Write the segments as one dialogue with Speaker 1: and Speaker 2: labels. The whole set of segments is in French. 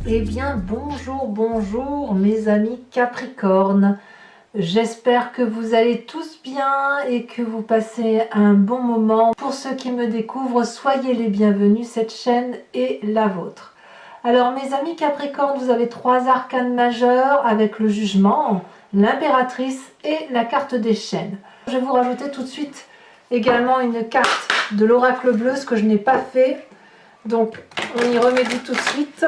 Speaker 1: Eh bien, bonjour, bonjour mes amis Capricorne. J'espère que vous allez tous bien et que vous passez un bon moment. Pour ceux qui me découvrent, soyez les bienvenus, cette chaîne est la vôtre. Alors mes amis Capricorne, vous avez trois arcanes majeurs avec le jugement, l'impératrice et la carte des chaînes. Je vais vous rajouter tout de suite également une carte de l'oracle bleu, ce que je n'ai pas fait. Donc on y remédie tout de suite.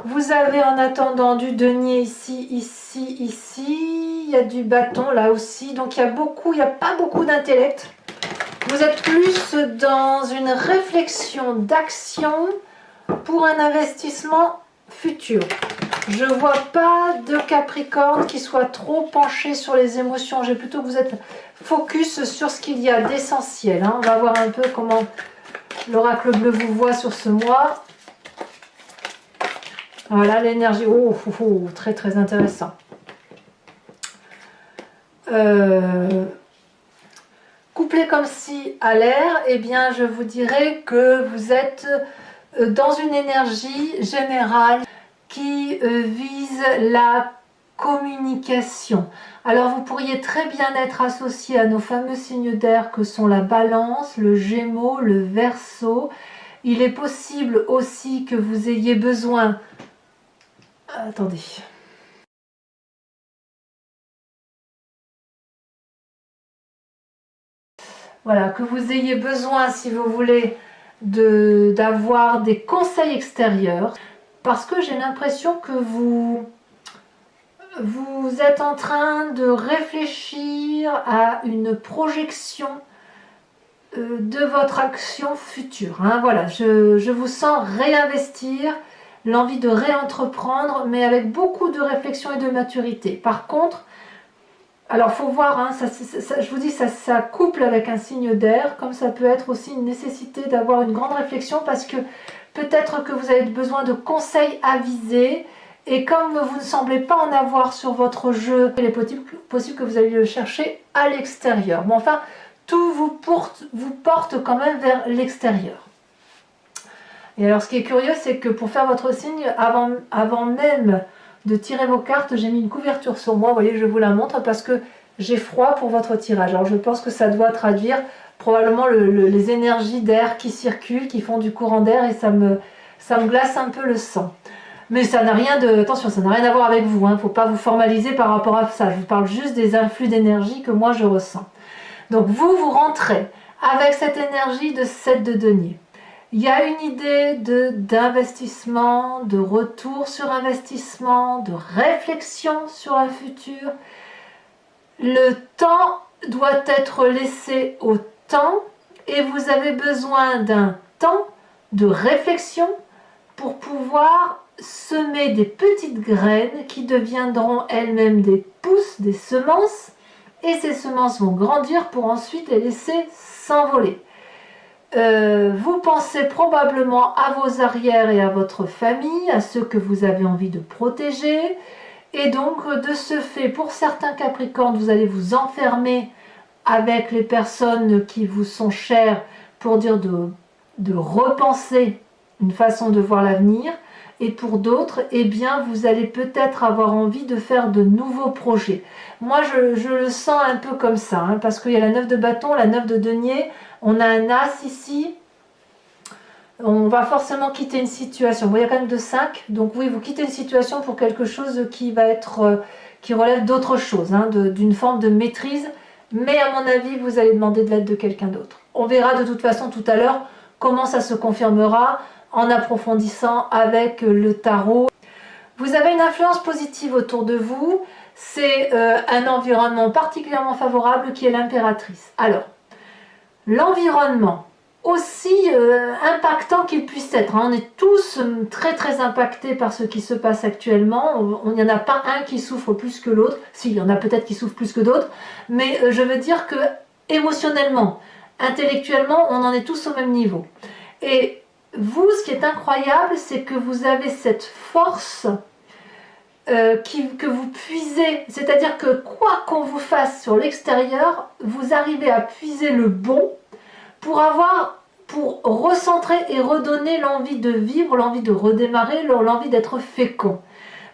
Speaker 1: Vous avez en attendant du denier ici, ici, ici. Il y a du bâton là aussi. Donc il n'y a pas beaucoup d'intellect. Vous êtes plus dans une réflexion d'action pour un investissement futur. Je ne vois pas de Capricorne qui soit trop penché sur les émotions. J'ai plutôt que vous êtes focus sur ce qu'il y a d'essentiel. On va voir un peu comment l'oracle bleu vous voit sur ce mois. Voilà l'énergie, très très intéressant. Couplé comme si à l'air, eh bien je vous dirais que vous êtes dans une énergie générale qui vise la communication. Alors vous pourriez très bien être associé à nos fameux signes d'air que sont la Balance, le Gémeaux, le Verseau. Il est possible aussi que vous ayez besoin... Attendez. Voilà, que vous ayez besoin, si vous voulez, d'avoir des conseils extérieurs, parce que j'ai l'impression que vous êtes en train de réfléchir à une projection de votre action future. Voilà, je vous sens réinvestir, l'envie de réentreprendre, mais avec beaucoup de réflexion et de maturité. Par contre, alors, faut voir, je vous dis, ça couple avec un signe d'air, comme ça peut être aussi une nécessité d'avoir une grande réflexion, parce que peut-être que vous avez besoin de conseils avisés, et comme vous ne semblez pas en avoir sur votre jeu, il est possible que vous alliez le chercher à l'extérieur. Bon, enfin, tout vous porte quand même vers l'extérieur. Et alors, ce qui est curieux, c'est que pour faire votre signe, avant même de tirer vos cartes, j'ai mis une couverture sur moi. Vous voyez, je vous la montre parce que j'ai froid pour votre tirage. Alors, je pense que ça doit traduire probablement les énergies d'air qui circulent, qui font du courant d'air, et ça me glace un peu le sang. Mais ça n'a rien de... Attention, ça n'a rien à voir avec vous. Il ne faut pas vous formaliser par rapport à ça. Je vous parle juste des influx d'énergie que moi, je ressens. Donc, vous rentrez avec cette énergie de 7 de denier. Il y a une idée d'investissement, de retour sur investissement, de réflexion sur un futur. Le temps doit être laissé au temps et vous avez besoin d'un temps de réflexion pour pouvoir semer des petites graines qui deviendront elles-mêmes des pousses, des semences, et ces semences vont grandir pour ensuite les laisser s'envoler. Vous pensez probablement à vos arrières et à votre famille, à ceux que vous avez envie de protéger, et donc de ce fait, pour certains Capricornes, vous allez vous enfermer avec les personnes qui vous sont chères pour dire de repenser une façon de voir l'avenir, et pour d'autres, eh bien, vous allez peut-être avoir envie de faire de nouveaux projets. Moi, je le sens un peu comme ça, parce qu'il y a la 9 de bâton, la 9 de denier, on a un as ici, on va forcément quitter une situation. Bon, il y a quand même de 5, donc oui, vous quittez une situation pour quelque chose qui va être, qui relève d'autre chose, d'une forme de maîtrise, mais à mon avis, vous allez demander de l'aide de quelqu'un d'autre. On verra de toute façon tout à l'heure comment ça se confirmera en approfondissant avec le tarot. Vous avez une influence positive autour de vous, c'est un environnement particulièrement favorable qui est l'impératrice. Alors, l'environnement, aussi impactant qu'il puisse être, on est tous très très impactés par ce qui se passe actuellement, il n'y en a pas un qui souffre plus que l'autre, si, il y en a peut-être qui souffrent plus que d'autres, mais je veux dire que émotionnellement, intellectuellement, on en est tous au même niveau. Et vous, ce qui est incroyable, c'est que vous avez cette force que vous puisez, c'est-à-dire que quoi qu'on vous fasse sur l'extérieur, vous arrivez à puiser le bon pour pour recentrer et redonner l'envie de vivre, l'envie de redémarrer, l'envie d'être fécond.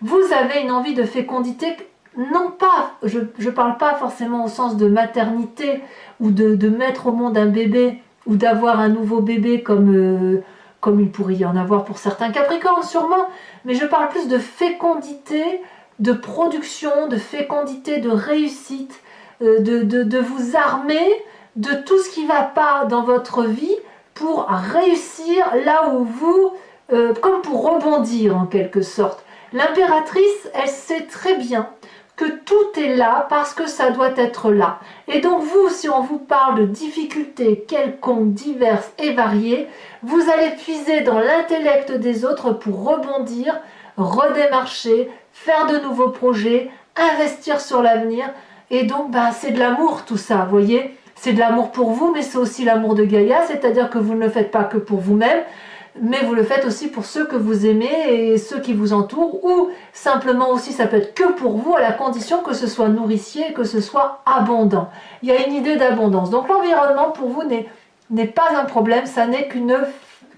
Speaker 1: Vous avez une envie de fécondité, non pas, je ne parle pas forcément au sens de maternité ou de mettre au monde un bébé ou d'avoir un nouveau bébé comme il pourrait y en avoir pour certains Capricornes sûrement, mais je parle plus de fécondité, de production, de fécondité, de réussite, de vous armer de tout ce qui ne va pas dans votre vie pour réussir là où vous, comme pour rebondir en quelque sorte. L'impératrice, elle sait très bien que tout est là parce que ça doit être là. Et donc vous, si on vous parle de difficultés quelconques, diverses et variées, vous allez puiser dans l'intellect des autres pour rebondir, redémarcher, faire de nouveaux projets, investir sur l'avenir. Et donc, c'est de l'amour tout ça, vous voyez. C'est de l'amour pour vous, mais c'est aussi l'amour de Gaïa, c'est-à-dire que vous ne le faites pas que pour vous-même, mais vous le faites aussi pour ceux que vous aimez et ceux qui vous entourent, ou simplement aussi ça peut être que pour vous, à la condition que ce soit nourricier et que ce soit abondant. Il y a une idée d'abondance. Donc l'environnement pour vous n'est pas un problème, ça n'est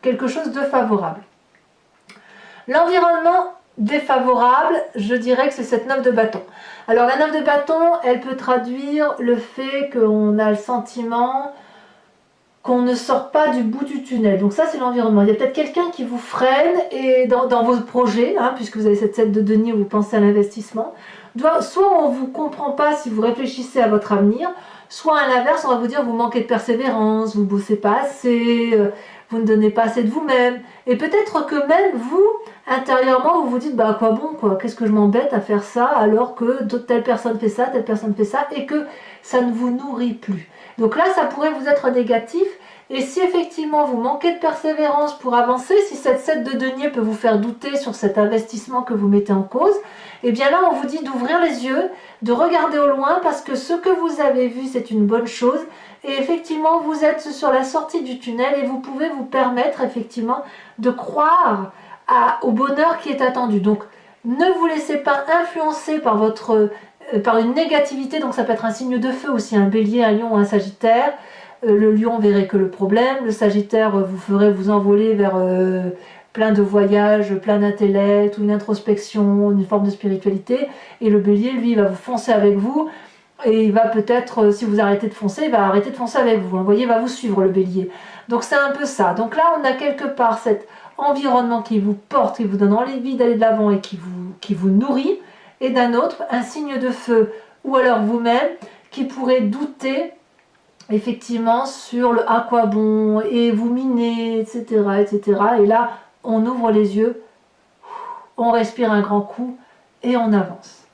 Speaker 1: quelque chose de favorable. L'environnement défavorable, je dirais que c'est cette 9 de bâton. Alors la 9 de bâton, elle peut traduire le fait qu'on a le sentiment qu'on ne sort pas du bout du tunnel. Donc ça, c'est l'environnement. Il y a peut-être quelqu'un qui vous freine et dans vos projets, puisque vous avez cette 7 de denier où vous pensez à l'investissement. Soit on ne vous comprend pas si vous réfléchissez à votre avenir, soit à l'inverse, on va vous dire vous manquez de persévérance, vous ne bossez pas assez, vous ne donnez pas assez de vous-même. Et peut-être que même vous, intérieurement, vous vous dites à quoi bon, quoi, qu'est-ce que je m'embête à faire ça alors que telle personne fait ça, telle personne fait ça, et que ça ne vous nourrit plus. Donc là, ça pourrait vous être négatif. Et si effectivement vous manquez de persévérance pour avancer, si cette 7 de denier peut vous faire douter sur cet investissement que vous mettez en cause, eh bien là, on vous dit d'ouvrir les yeux, de regarder au loin, parce que ce que vous avez vu, c'est une bonne chose. Et effectivement, vous êtes sur la sortie du tunnel et vous pouvez vous permettre effectivement de croire au bonheur qui est attendu. Donc, ne vous laissez pas influencer par une négativité. Donc, ça peut être un signe de feu aussi, un bélier, un lion ou un sagittaire. Le lion verrait que le problème. Le sagittaire vous ferait vous envoler vers plein de voyages, plein d'intellect, ou une introspection, une forme de spiritualité. Et le bélier, lui, va vous foncer avec vous. Et il va peut-être, si vous arrêtez de foncer, il va arrêter de foncer avec vous. Vous voyez, il va vous suivre, le bélier. Donc c'est un peu ça. Donc là, on a quelque part cet environnement qui vous porte, qui vous donne envie d'aller de l'avant et qui vous nourrit. Et d'un autre, un signe de feu, ou alors vous-même, qui pourrait douter effectivement sur le à quoi bon, et vous miner, etc., etc. Et là, on ouvre les yeux, on respire un grand coup et on avance.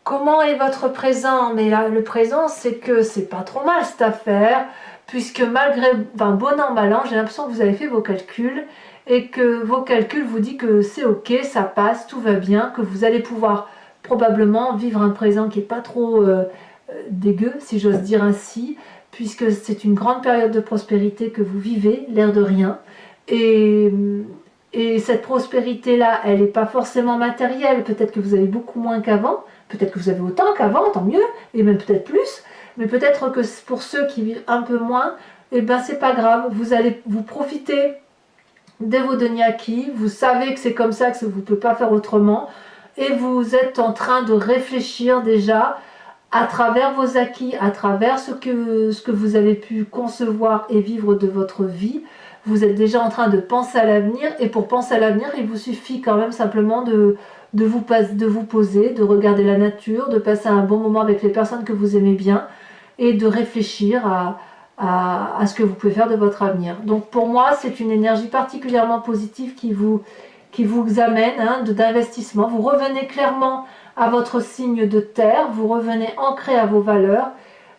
Speaker 1: Comment est votre présent? Mais là, le présent, c'est que c'est pas trop mal cette affaire, puisque malgré, bon an, mal an, j'ai l'impression que vous avez fait vos calculs, et que vos calculs vous disent que c'est ok, ça passe, tout va bien, que vous allez pouvoir probablement vivre un présent qui n'est pas trop dégueu, si j'ose dire ainsi, puisque c'est une grande période de prospérité que vous vivez, l'air de rien, et cette prospérité-là, elle n'est pas forcément matérielle, peut-être que vous avez beaucoup moins qu'avant, peut-être que vous avez autant qu'avant, tant mieux, et même peut-être plus, mais peut-être que pour ceux qui vivent un peu moins, c'est pas grave, vous allez vous profiter de vos deniers acquis, vous savez que c'est comme ça, que vous ne pouvez pas faire autrement, et vous êtes en train de réfléchir déjà à travers vos acquis, à travers ce que vous avez pu concevoir et vivre de votre vie. Vous êtes déjà en train de penser à l'avenir, et pour penser à l'avenir, il vous suffit quand même simplement de vous poser, de regarder la nature, de passer un bon moment avec les personnes que vous aimez bien, et de réfléchir à ce que vous pouvez faire de votre avenir. Donc pour moi, c'est une énergie particulièrement positive qui vous amène d'investissement. Vous revenez clairement à votre signe de terre, vous revenez ancré à vos valeurs,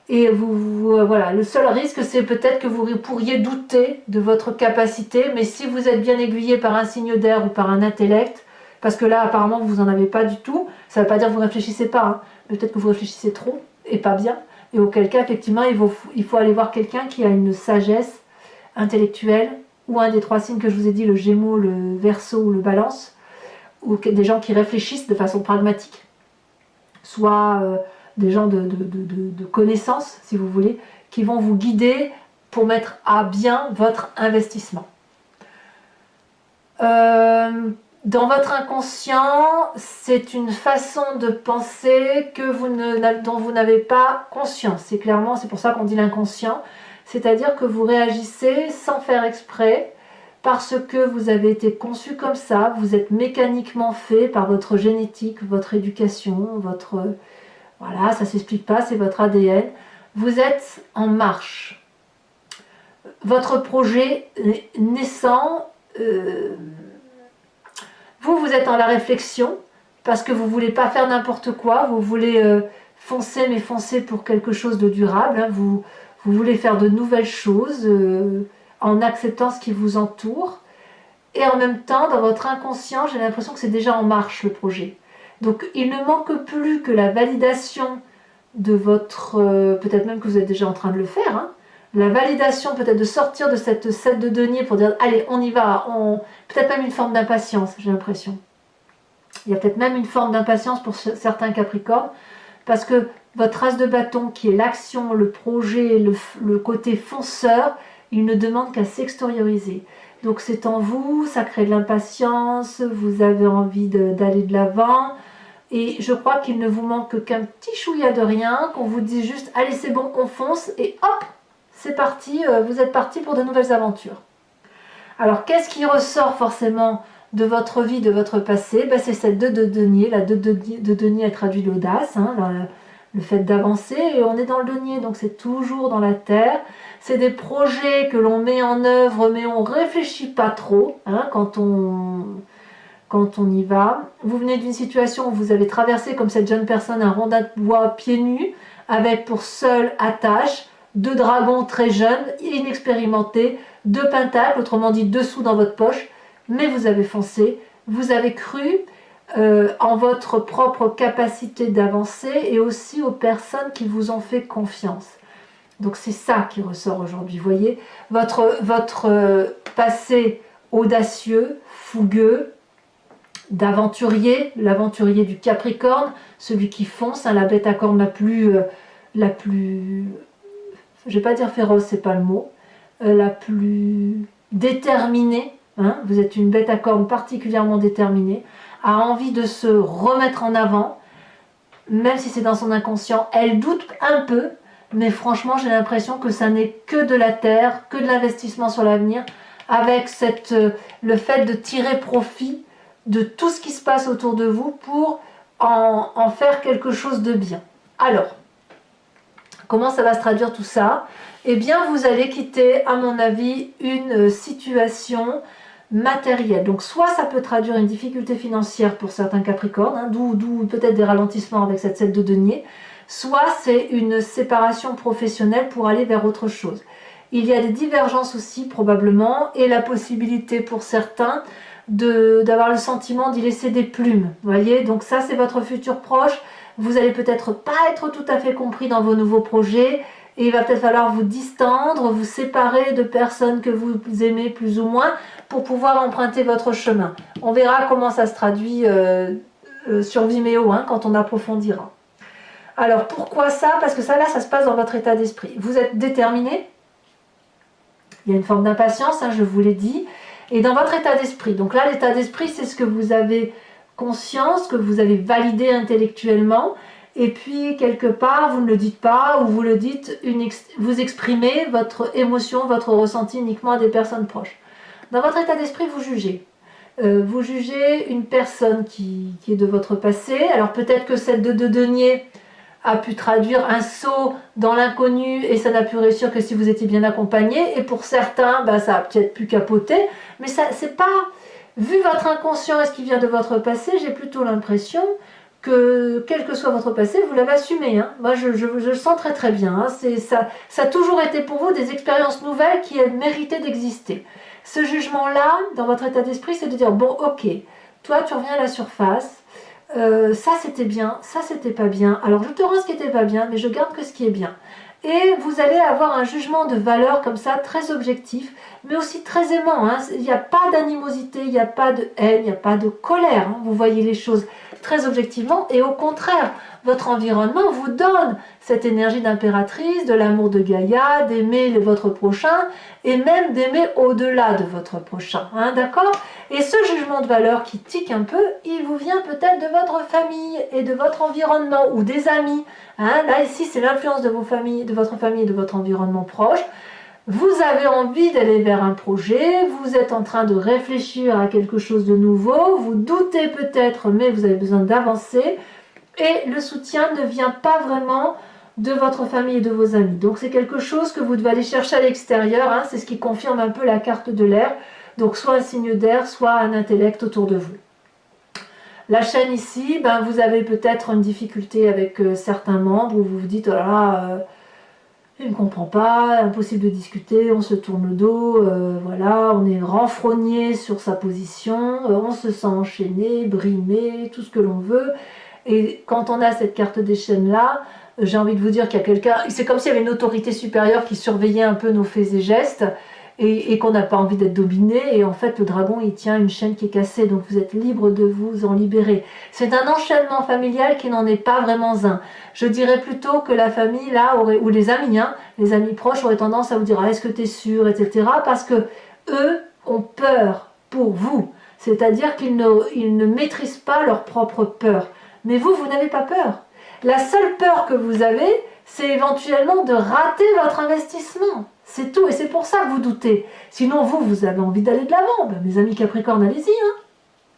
Speaker 1: et voilà, le seul risque, c'est peut-être que vous pourriez douter de votre capacité, mais si vous êtes bien aiguillé par un signe d'air ou par un intellect, parce que là, apparemment, vous n'en avez pas du tout, ça ne veut pas dire que vous ne réfléchissez pas, mais peut-être que vous réfléchissez trop, et pas bien, et auquel cas, effectivement, il faut aller voir quelqu'un qui a une sagesse intellectuelle, ou un des trois signes que je vous ai dit, le Gémeaux, le Verseau ou le Balance, ou des gens qui réfléchissent de façon pragmatique, soit des gens de connaissance, si vous voulez, qui vont vous guider pour mettre à bien votre investissement. Dans votre inconscient, c'est une façon de penser dont vous n'avez pas conscience. C'est pour ça qu'on dit l'inconscient, c'est-à-dire que vous réagissez sans faire exprès, parce que vous avez été conçu comme ça, vous êtes mécaniquement fait par votre génétique, votre éducation, voilà, ça ne s'explique pas, c'est votre ADN. Vous êtes en marche. Votre projet naissant, vous êtes dans la réflexion, parce que vous ne voulez pas faire n'importe quoi, vous voulez foncer, mais foncer pour quelque chose de durable, hein, vous voulez faire de nouvelles choses, en acceptant ce qui vous entoure, et en même temps, dans votre inconscient, j'ai l'impression que c'est déjà en marche le projet. Donc il ne manque plus que la validation de votre, peut-être même que vous êtes déjà en train de le faire, hein, la validation peut-être de sortir de cette 7 de denier pour dire allez on y va, peut-être même une forme d'impatience, j'ai l'impression. Il y a peut-être même une forme d'impatience pour certains Capricornes, parce que votre as de bâton qui est l'action, le projet, le côté fonceur, il ne demande qu'à s'extérioriser. Donc c'est en vous, ça crée de l'impatience, vous avez envie d'aller de l'avant, et je crois qu'il ne vous manque qu'un petit chouïa de rien, qu'on vous dise juste allez c'est bon, on fonce, et hop, c'est parti, vous êtes parti pour de nouvelles aventures. Alors qu'est-ce qui ressort forcément de votre vie, de votre passé? Ben, c'est cette 2 de denier, la 2 de denier elle traduit l'audace, hein, le fait d'avancer, et on est dans le denier, donc c'est toujours dans la terre. C'est des projets que l'on met en œuvre, mais on ne réfléchit pas trop, hein, quand on y va. Vous venez d'une situation où vous avez traversé, comme cette jeune personne, un rondin de bois pieds nus, avec pour seule attache 2 dragons très jeunes, inexpérimentés, 2 pentacles, autrement dit 2 sous dans votre poche, mais vous avez foncé, vous avez cru en votre propre capacité d'avancer et aussi aux personnes qui vous ont fait confiance. Donc c'est ça qui ressort aujourd'hui, vous voyez, votre passé audacieux, fougueux, d'aventurier, l'aventurier du Capricorne, celui qui fonce, hein, la bête à cornes la plus, je vais pas dire féroce, c'est pas le mot, la plus déterminée, hein, vous êtes une bête à cornes particulièrement déterminée, a envie de se remettre en avant, même si c'est dans son inconscient, elle doute un peu, mais franchement j'ai l'impression que ça n'est que de la terre, que de l'investissement sur l'avenir, avec le fait de tirer profit de tout ce qui se passe autour de vous pour en faire quelque chose de bien. Alors, comment ça va se traduire tout ça? Eh bien, vous allez quitter, à mon avis, une situation matérielle. Donc, soit ça peut traduire une difficulté financière pour certains Capricornes, hein, d'où peut-être des ralentissements avec cette 7 de denier, soit c'est une séparation professionnelle pour aller vers autre chose. Il y a des divergences aussi, probablement, et la possibilité pour certains d'avoir le sentiment d'y laisser des plumes. Vous voyez, donc ça, c'est votre futur proche. Vous allez peut-être pas être tout à fait compris dans vos nouveaux projets, et il va peut-être falloir vous distendre, vous séparer de personnes que vous aimez plus ou moins pour pouvoir emprunter votre chemin. On verra comment ça se traduit sur Vimeo, hein, quand on approfondira. Alors pourquoi ça? Parce que ça là, ça se passe dans votre état d'esprit. Vous êtes déterminé, il y a une forme d'impatience, hein, je vous l'ai dit, et dans votre état d'esprit. Donc là, l'état d'esprit, c'est ce que vous avez conscience, que vous avez validé intellectuellement, et puis quelque part vous ne le dites pas, ou vous le dites, vous exprimez votre émotion, votre ressenti uniquement à des personnes proches. Dans votre état d'esprit, vous jugez. Vous jugez une personne qui est de votre passé. Alors peut-être que cette 2 de denier a pu traduire un saut dans l'inconnu et ça n'a pu réussir que si vous étiez bien accompagné, et pour certains, bah, ça a peut-être pu capoter, mais ça c'est pas... Vu votre inconscient et ce qui vient de votre passé, j'ai plutôt l'impression que, quel que soit votre passé, vous l'avez assumé. Hein. Moi, je le sens très très bien. Hein. Ça a toujours été pour vous des expériences nouvelles qui méritaient d'exister. Ce jugement-là, dans votre état d'esprit, c'est de dire, bon, ok, toi, tu reviens à la surface, ça c'était bien, ça c'était pas bien, alors je te rends ce qui était pas bien, mais je garde que ce qui est bien. Et vous allez avoir un jugement de valeur comme ça, très objectif, mais aussi très aimant. Hein. Il n'y a pas d'animosité, il n'y a pas de haine, il n'y a pas de colère. Hein. Vous voyez les choses très objectivement, et au contraire, votre environnement vous donne cette énergie d'impératrice, de l'amour de Gaïa, d'aimer votre prochain et même d'aimer au-delà de votre prochain, hein, d'accord? Et ce jugement de valeur qui tique un peu, il vous vient peut-être de votre famille et de votre environnement ou des amis, hein. Là ici c'est l'influence de votre famille et de votre environnement proche. Vous avez envie d'aller vers un projet, vous êtes en train de réfléchir à quelque chose de nouveau, vous doutez peut-être mais vous avez besoin d'avancer et le soutien ne vient pas vraiment de votre famille et de vos amis. Donc c'est quelque chose que vous devez aller chercher à l'extérieur, hein, c'est ce qui confirme un peu la carte de l'air. Donc soit un signe d'air, soit un intellect autour de vous. La chaîne ici, ben, vous avez peut-être une difficulté avec certains membres où vous vous dites, oh là là, il ne me comprend pas, impossible de discuter, on se tourne le dos, voilà, on est renfrogné sur sa position, on se sent enchaîné, brimé, tout ce que l'on veut. Et quand on a cette carte des chaînes là, j'ai envie de vous dire qu'il y a quelqu'un, c'est comme s'il y avait une autorité supérieure qui surveillait un peu nos faits et gestes, et qu'on n'a pas envie d'être dominé, et en fait le dragon il tient une chaîne qui est cassée, donc vous êtes libre de vous en libérer. C'est un enchaînement familial qui n'en est pas vraiment un. Je dirais plutôt que la famille là, ou les amis, hein, les amis proches auraient tendance à vous dire ah, est-ce que tu es sûr, etc. Parce que eux ont peur pour vous, c'est-à-dire qu'ils ne maîtrisent pas leur propre peur. Mais vous, vous n'avez pas peur. La seule peur que vous avez, c'est éventuellement de rater votre investissement. C'est tout, et c'est pour ça que vous doutez. Sinon, vous avez envie d'aller de l'avant. Ben, mes amis Capricorne, allez-y, hein.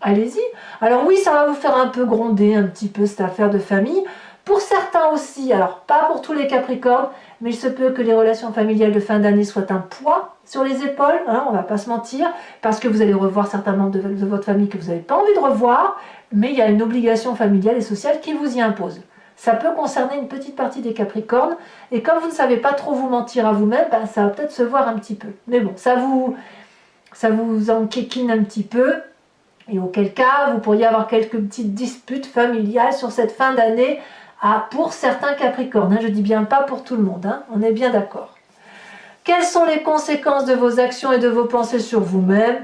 Speaker 1: Allez-y. Alors oui, ça va vous faire un peu gronder un petit peu cette affaire de famille. Pour certains aussi, alors pas pour tous les Capricornes, mais il se peut que les relations familiales de fin d'année soient un poids sur les épaules, hein, on ne va pas se mentir, parce que vous allez revoir certains membres de votre famille que vous n'avez pas envie de revoir, mais il y a une obligation familiale et sociale qui vous y impose. Ça peut concerner une petite partie des Capricornes, et comme vous ne savez pas trop vous mentir à vous-même, ben, ça va peut-être se voir un petit peu. Mais bon, ça vous enquiquine un petit peu, et auquel cas, vous pourriez avoir quelques petites disputes familiales sur cette fin d'année pour certains Capricornes. Hein, je dis bien pas pour tout le monde, hein, on est bien d'accord. Quelles sont les conséquences de vos actions et de vos pensées sur vous-même?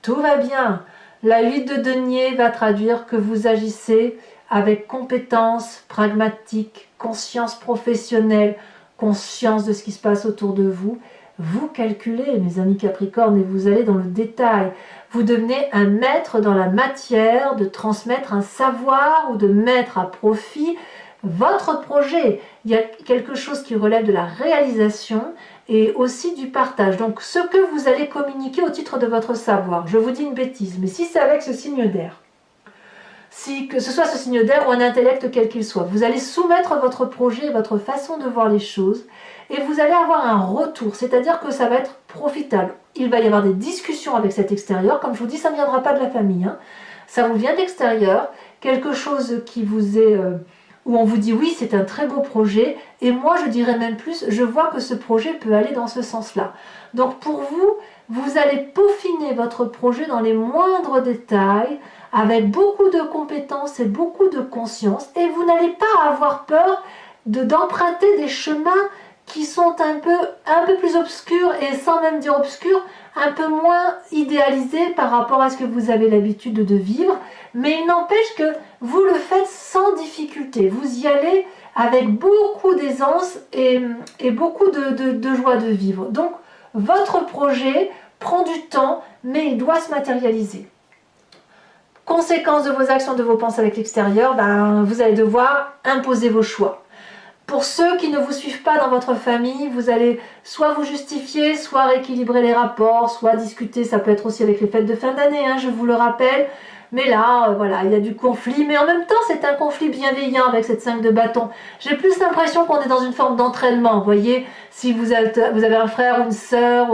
Speaker 1: Tout va bien. La 8 de denier va traduire que vous agissez avec compétence, pragmatique, conscience professionnelle, conscience de ce qui se passe autour de vous. Vous calculez, mes amis Capricornes, et vous allez dans le détail. Vous devenez un maître dans la matière de transmettre un savoir ou de mettre à profit votre projet. Il y a quelque chose qui relève de la réalisation et aussi du partage. Donc ce que vous allez communiquer au titre de votre savoir. Je vous dis une bêtise, mais si c'est avec ce signe d'air, que ce soit ce signe d'air ou un intellect quel qu'il soit, vous allez soumettre votre projet, votre façon de voir les choses, et vous allez avoir un retour, c'est-à-dire que ça va être profitable. Il va y avoir des discussions avec cet extérieur, comme je vous dis, ça ne viendra pas de la famille, hein. Ça vous vient de l'extérieur, quelque chose qui vous est... où on vous dit oui, c'est un très beau projet, et moi je dirais même plus, je vois que ce projet peut aller dans ce sens-là. Donc pour vous, vous allez peaufiner votre projet dans les moindres détails, avec beaucoup de compétences et beaucoup de conscience, et vous n'allez pas avoir peur d'emprunter des chemins qui sont un peu plus obscurs, et sans même dire obscurs, un peu moins idéalisés par rapport à ce que vous avez l'habitude de vivre, mais il n'empêche que vous le faites sans difficulté, vous y allez avec beaucoup d'aisance et beaucoup de joie de vivre. Donc votre projet prend du temps, mais il doit se matérialiser. Conséquence de vos actions, de vos pensées avec l'extérieur, ben, vous allez devoir imposer vos choix. Pour ceux qui ne vous suivent pas dans votre famille, vous allez soit vous justifier, soit rééquilibrer les rapports, soit discuter, ça peut être aussi avec les fêtes de fin d'année, hein, je vous le rappelle. Mais là, voilà, il y a du conflit, mais en même temps, c'est un conflit bienveillant avec cette 5 de bâton. J'ai plus l'impression qu'on est dans une forme d'entraînement, vous voyez, si vous avez un frère ou une sœur,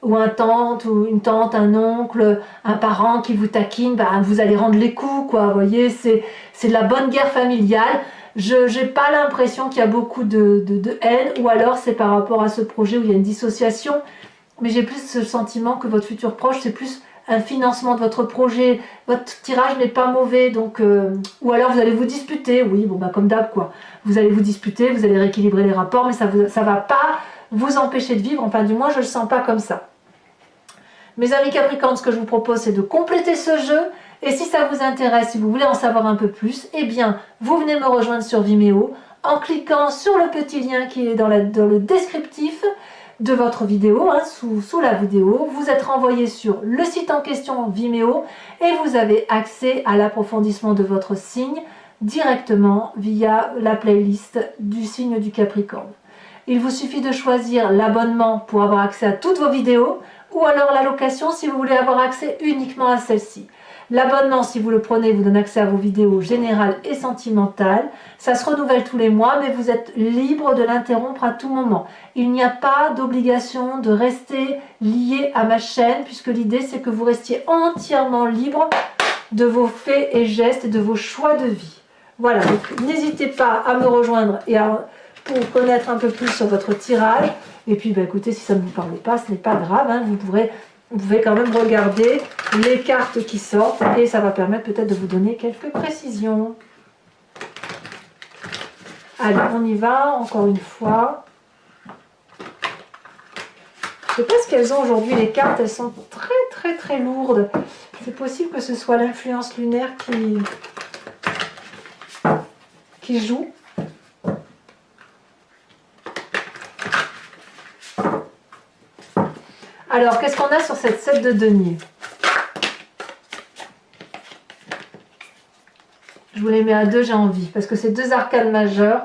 Speaker 1: ou une tante, un oncle, un parent qui vous taquine, ben, vous allez rendre les coups, quoi, vous voyez, c'est de la bonne guerre familiale. Je n'ai pas l'impression qu'il y a beaucoup de haine, ou alors c'est par rapport à ce projet où il y a une dissociation, mais j'ai plus ce sentiment que votre futur proche, c'est plus un financement de votre projet, votre tirage n'est pas mauvais, donc ou alors vous allez vous disputer, oui, bon bah comme d'hab quoi, vous allez vous disputer, vous allez rééquilibrer les rapports, mais ça va pas vous empêcher de vivre, enfin du moins je le sens pas comme ça. Mes amis Capricorne, ce que je vous propose c'est de compléter ce jeu, et si ça vous intéresse, si vous voulez en savoir un peu plus, eh bien vous venez me rejoindre sur Vimeo, en cliquant sur le petit lien qui est dans le descriptif de votre vidéo, hein, sous la vidéo. Vous êtes renvoyé sur le site en question Vimeo et vous avez accès à l'approfondissement de votre signe directement via la playlist du signe du Capricorne. Il vous suffit de choisir l'abonnement pour avoir accès à toutes vos vidéos ou alors la location si vous voulez avoir accès uniquement à celle-ci. L'abonnement, si vous le prenez, vous donne accès à vos vidéos générales et sentimentales. Ça se renouvelle tous les mois, mais vous êtes libre de l'interrompre à tout moment. Il n'y a pas d'obligation de rester lié à ma chaîne, puisque l'idée, c'est que vous restiez entièrement libre de vos faits et gestes et de vos choix de vie. Voilà, donc n'hésitez pas à me rejoindre et pour connaître un peu plus sur votre tirage. Et puis, bah, écoutez, si ça ne vous parle pas, ce n'est pas grave, hein, vous pouvez quand même regarder les cartes qui sortent et ça va permettre peut-être de vous donner quelques précisions. Allez, on y va, encore une fois. Je ne sais pas ce qu'elles ont aujourd'hui, les cartes, elles sont très lourdes. C'est possible que ce soit l'influence lunaire qui joue. Alors, qu'est-ce qu'on a sur cette 7 de denier? Je vous les mets à 2, j'ai envie, parce que c'est 2 arcanes majeures.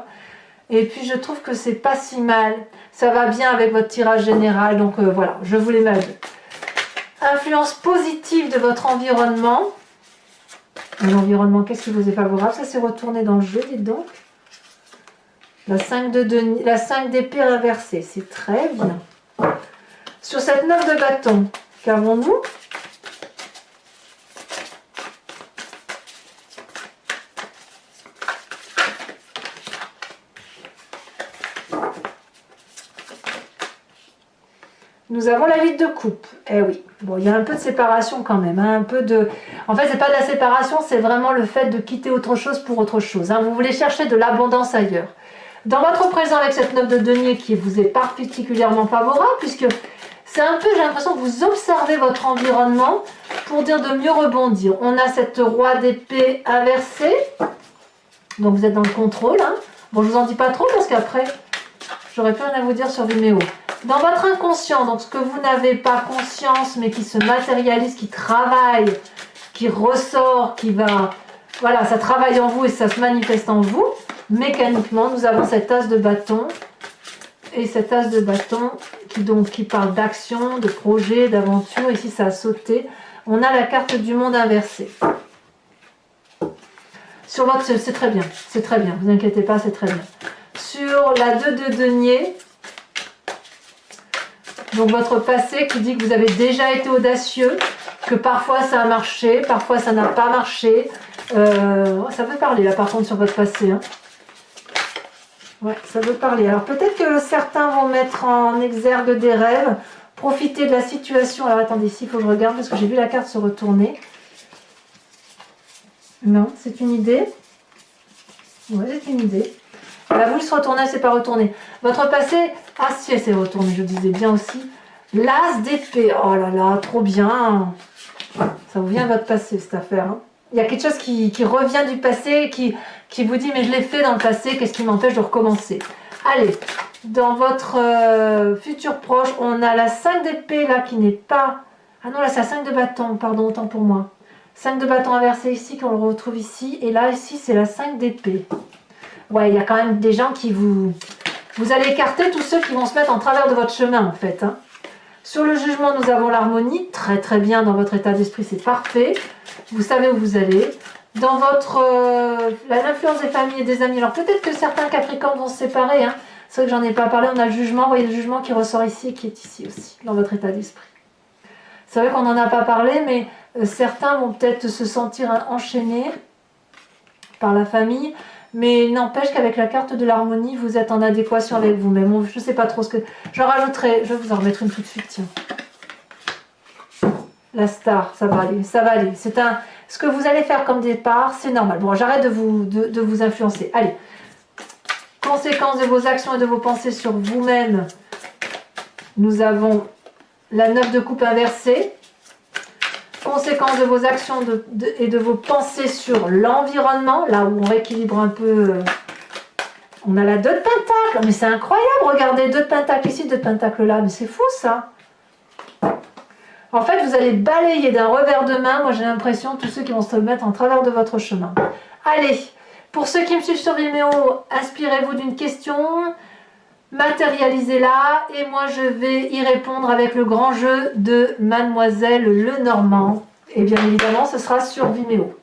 Speaker 1: Et puis, je trouve que c'est pas si mal. Ça va bien avec votre tirage général, donc voilà, je vous les mets à 2. Influence positive de votre environnement. L'environnement, qu'est-ce qui vous est favorable? Ça s'est retourné dans le jeu, dites donc. La 5 de denier, la 5 d'épée inversée, c'est très bien. Sur cette 9 de bâton, qu'avons-nous? Nous avons la 8 de coupe. Eh oui, bon, il y a un peu de séparation quand même. Hein, un peu de... En fait, c'est pas de la séparation, c'est vraiment le fait de quitter autre chose pour autre chose. Hein. Vous voulez chercher de l'abondance ailleurs. Dans votre présent avec cette 9 de denier qui vous est particulièrement favorable, puisque c'est un peu, j'ai l'impression que vous observez votre environnement pour dire de mieux rebondir. On a cette roi d'épée inversée. Donc vous êtes dans le contrôle. Hein. Bon, je vous en dis pas trop parce qu'après, j'aurais plus rien à vous dire sur Vimeo. Dans votre inconscient, donc ce que vous n'avez pas conscience, mais qui se matérialise, qui travaille, qui ressort, qui va... Voilà, ça travaille en vous et ça se manifeste en vous. Mécaniquement, nous avons cet as de bâton. Et cet as de bâton qui parle d'action, de projet, d'aventure. Ici, ça a sauté. On a la carte du monde inversée. Sur votre... C'est très bien, vous inquiétez pas, c'est très bien. Sur la 2 de denier, donc votre passé qui dit que vous avez déjà été audacieux, que parfois ça a marché, parfois ça n'a pas marché. Ça peut parler là par contre sur votre passé. Hein. Ouais, ça veut parler. Alors peut-être que certains vont mettre en exergue des rêves, profiter de la situation. Alors attendez, ici il faut que je regarde parce que j'ai vu la carte se retourner. Non, c'est une idée. Ouais, c'est une idée. La boule se retournait, c'est pas retourné. Votre passé, ah si, elle s'est retournée, je disais bien aussi. L'as d'épée, oh là là, trop bien. Ça vous vient votre passé cette affaire. Hein. Il y a quelque chose qui revient du passé, qui vous dit mais je l'ai fait dans le passé, qu'est-ce qui m'empêche de recommencer? Allez, dans votre futur proche, on a la 5 d'épée là qui n'est pas... Ah non, là c'est la 5 de bâton, pardon, autant pour moi. 5 de bâton inversé ici, qu'on le retrouve ici, et là ici c'est la 5 d'épée. Ouais, il y a quand même des gens qui vous... Vous allez écarter tous ceux qui vont se mettre en travers de votre chemin en fait. Hein. Sur le jugement, nous avons l'harmonie, très bien dans votre état d'esprit, c'est parfait. Vous savez où vous allez. Dans votre l'influence des familles et des amis, alors peut-être que certains Capricornes vont se séparer. Hein. C'est vrai que j'en ai pas parlé, on a le jugement, vous voyez le jugement qui ressort ici et qui est ici aussi, dans votre état d'esprit. C'est vrai qu'on n'en a pas parlé, mais certains vont peut-être se sentir enchaînés par la famille. Mais n'empêche qu'avec la carte de l'harmonie, vous êtes en adéquation avec vous-même. Je ne sais pas trop ce que... Je rajouterai, je vais vous en remettre une tout de suite, tiens. La star, ça va aller, ça va aller. C'est un... Ce que vous allez faire comme départ, c'est normal. Bon, j'arrête de vous influencer. Allez. Conséquences de vos actions et de vos pensées sur vous-même. Nous avons la 9 de coupe inversée. Conséquences de vos actions et de vos pensées sur l'environnement, là où on rééquilibre un peu On a la 2 de pentacle. Mais c'est incroyable, regardez, 2 de pentacle ici, 2 de pentacle là. Mais c'est fou ça. En fait, vous allez balayer d'un revers de main, moi j'ai l'impression, tous ceux qui vont se mettre en travers de votre chemin. Allez, pour ceux qui me suivent sur Vimeo, inspirez-vous d'une question, matérialisez-la, et moi je vais y répondre avec le grand jeu de Mademoiselle Lenormand. Et bien évidemment, ce sera sur Vimeo.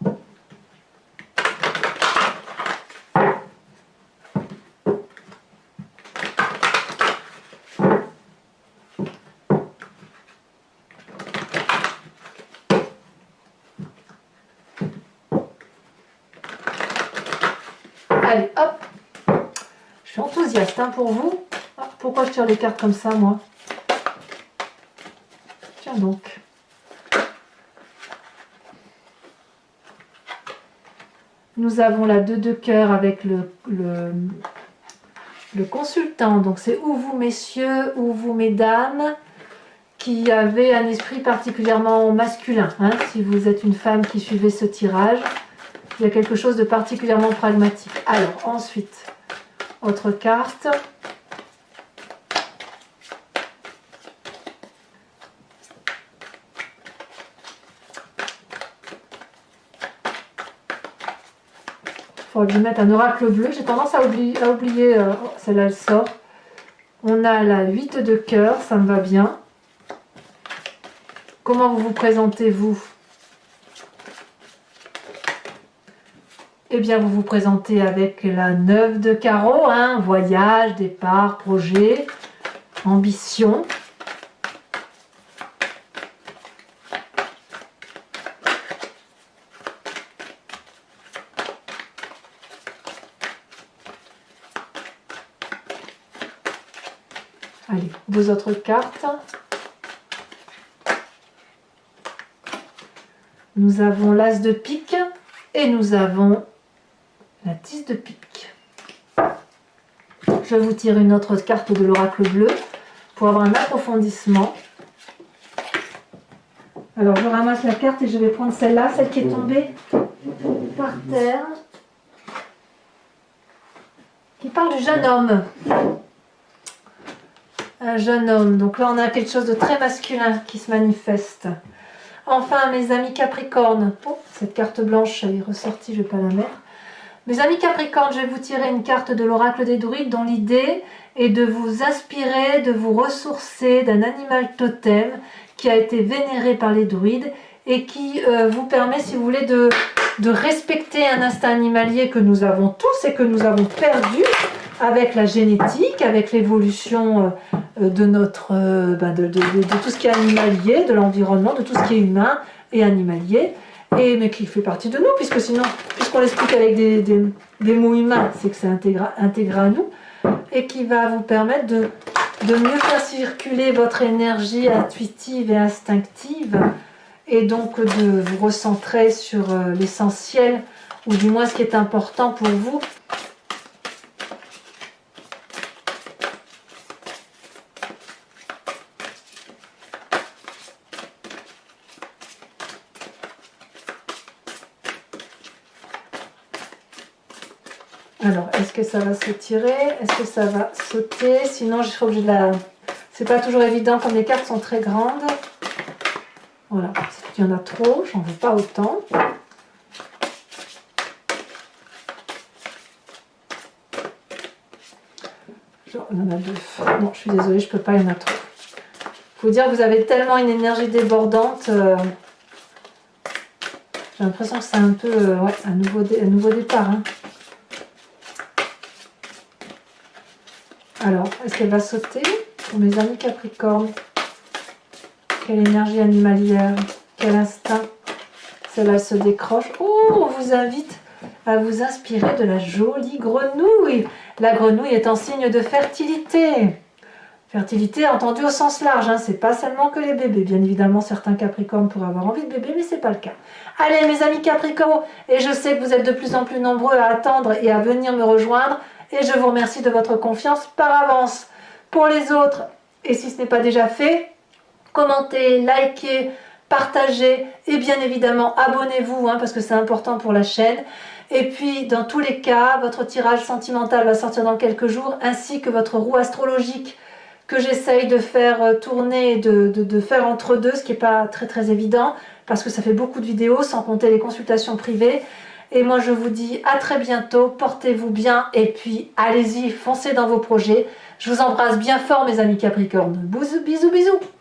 Speaker 1: Allez, hop. Je suis enthousiaste hein, pour vous. Ah, pourquoi je tire les cartes comme ça, moi? Tiens donc. Nous avons la 2 de cœur avec le consultant. Donc c'est ou vous, messieurs, ou vous, mesdames, qui avez un esprit particulièrement masculin. Hein, si vous êtes une femme qui suivez ce tirage. Il y a quelque chose de particulièrement pragmatique. Alors, ensuite, autre carte. Il faudra que je mette un oracle bleu. J'ai tendance à oublier celle-là, elle sort. On a la 8 de cœur, ça me va bien. Comment vous vous présentez, vous ? Eh bien, vous vous présentez avec la 9 de carreau, hein, voyage, départ, projet, ambition. Allez, vos autres cartes. Nous avons l'as de pique et nous avons la 10 de pique. Je vous tire une autre carte de l'oracle bleu pour avoir un approfondissement. Alors je ramasse la carte et je vais prendre celle-là, celle qui est tombée par terre, qui parle du jeune homme. Un jeune homme, donc là on a quelque chose de très masculin qui se manifeste. Enfin mes amis Capricorne, oh, cette carte blanche elle est ressortie, je ne vais pas la mettre. Mes amis Capricorne, je vais vous tirer une carte de l'oracle des druides dont l'idée est de vous inspirer, de vous ressourcer d'un animal totem qui a été vénéré par les druides et qui vous permet, si vous voulez, de respecter un instinct animalier que nous avons tous et que nous avons perdu avec la génétique, avec l'évolution de notre de tout ce qui est animalier, de l'environnement, de tout ce qui est humain et animalier. Mais qui fait partie de nous, puisque sinon, puisqu'on l'explique avec des mots humains, c'est que c'est intégré à nous, et qui va vous permettre de mieux faire circuler votre énergie intuitive et instinctive, et donc de vous recentrer sur l'essentiel, ou du moins ce qui est important pour vous. Alors, est-ce que ça va se tirer? Est-ce que ça va sauter? Sinon, il faut que je la... C'est pas toujours évident comme les cartes sont très grandes. Voilà, il y en a trop, j'en veux pas autant. Genre, il y en a 2. Non, je suis désolée, je peux pas, il y en a trop. Faut dire que vous avez tellement une énergie débordante. J'ai l'impression que c'est un peu ouais, un nouveau départ. Hein. Alors, est-ce qu'elle va sauter? Pour mes amis Capricorne, quelle énergie animalière, quel instinct. Celle-là se décroche. Oh, on vous invite à vous inspirer de la jolie grenouille. La grenouille est en signe de fertilité. Fertilité entendue au sens large, hein. C'est pas seulement que les bébés. Bien évidemment, certains Capricornes pourraient avoir envie de bébé, mais c'est pas le cas. Allez, mes amis Capricornes, et je sais que vous êtes de plus en plus nombreux à attendre et à venir me rejoindre. Et je vous remercie de votre confiance par avance. Pour les autres, et si ce n'est pas déjà fait, commentez, likez, partagez et bien évidemment abonnez-vous parce que c'est important pour la chaîne. Et puis dans tous les cas, votre tirage sentimental va sortir dans quelques jours, ainsi que votre roue astrologique que j'essaye de faire tourner, de faire entre deux, ce qui n'est pas très évident, parce que ça fait beaucoup de vidéos, sans compter les consultations privées. Et moi je vous dis à très bientôt, portez-vous bien, et puis allez-y, foncez dans vos projets. Je vous embrasse bien fort mes amis Capricorne. Bisous, bisous, bisous.